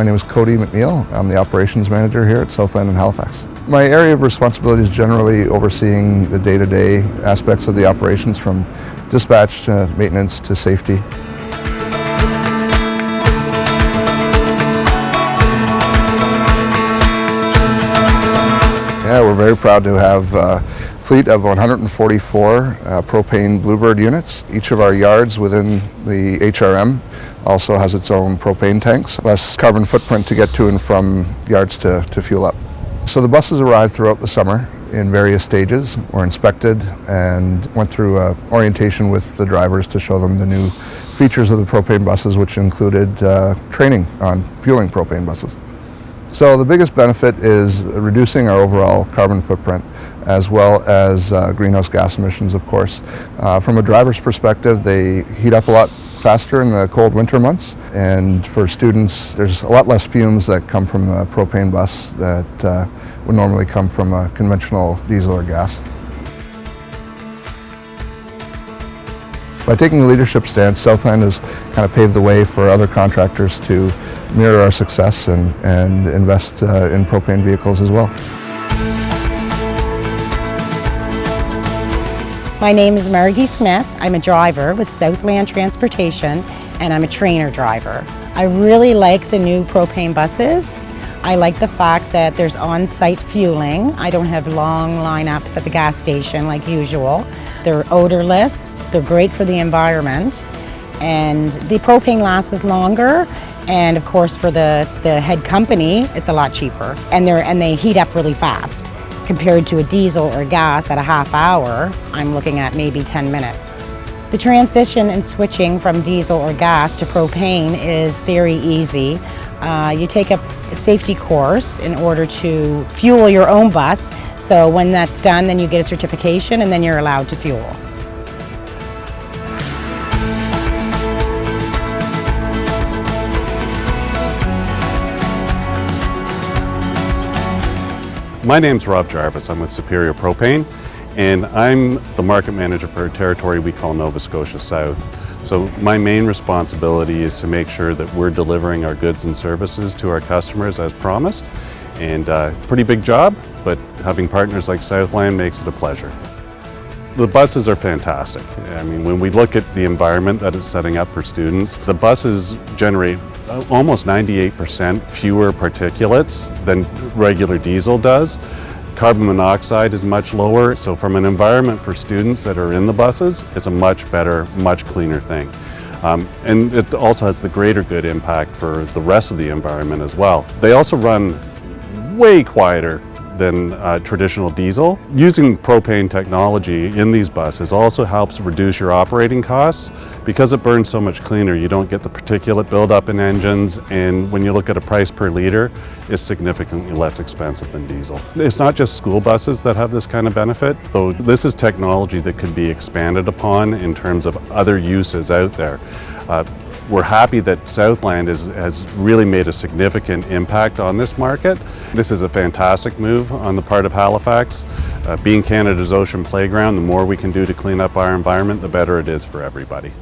My name is Cody McNeil. I'm the operations manager here at Southland in Halifax. My area of responsibility is generally overseeing the day-to-day aspects of the operations, from dispatch to maintenance to safety. Yeah, we're very proud to have a fleet of 144 propane Bluebird units. Each of our yards within the HRM also has its own propane tanks, less carbon footprint to get to and from yards to fuel up. So the buses arrived throughout the summer in various stages, were inspected, and went through orientation with the drivers to show them the new features of the propane buses, which included training on fueling propane buses. So the biggest benefit is reducing our overall carbon footprint, as well as greenhouse gas emissions, of course. From a driver's perspective, they heat up a lot faster in the cold winter months, and for students, there's a lot less fumes that come from the propane bus that would normally come from a conventional diesel or gas. By taking a leadership stance, Southland has kind of paved the way for other contractors to mirror our success and invest in propane vehicles as well. My name is Margie Smith. I'm a driver with Southland Transportation, and I'm a trainer driver. I really like the new propane buses. I like the fact that there's on-site fueling. I don't have long lineups at the gas station like usual. They're odorless, they're great for the environment, and the propane lasts longer, and of course for the head company, it's a lot cheaper. And they heat up really fast. Compared to a diesel or gas at a half hour, I'm looking at maybe 10 minutes. The transition and switching from diesel or gas to propane is very easy. You take a safety course in order to fuel your own bus. So when that's done, then you get a certification and then you're allowed to fuel. My name's Rob Jarvis. I'm with Superior Propane, and I'm the market manager for a territory we call Nova Scotia South. So my main responsibility is to make sure that we're delivering our goods and services to our customers as promised. And pretty big job, but having partners like Southland makes it a pleasure. The buses are fantastic. I mean, when we look at the environment that it's setting up for students, the buses generate almost 98% fewer particulates than regular diesel does. Carbon monoxide is much lower, so from an environment for students that are in the buses, it's a much better, much cleaner thing. And it also has the greater good impact for the rest of the environment as well. They also run way quieter than traditional diesel. Using propane technology in these buses also helps reduce your operating costs. Because it burns so much cleaner, you don't get the particulate buildup in engines, and when you look at a price per liter, it's significantly less expensive than diesel. It's not just school buses that have this kind of benefit, though this is technology that could be expanded upon in terms of other uses out there. We're happy that Southland has really made a significant impact on this market. This is a fantastic move on the part of Halifax. Being Canada's ocean playground, the more we can do to clean up our environment, the better it is for everybody.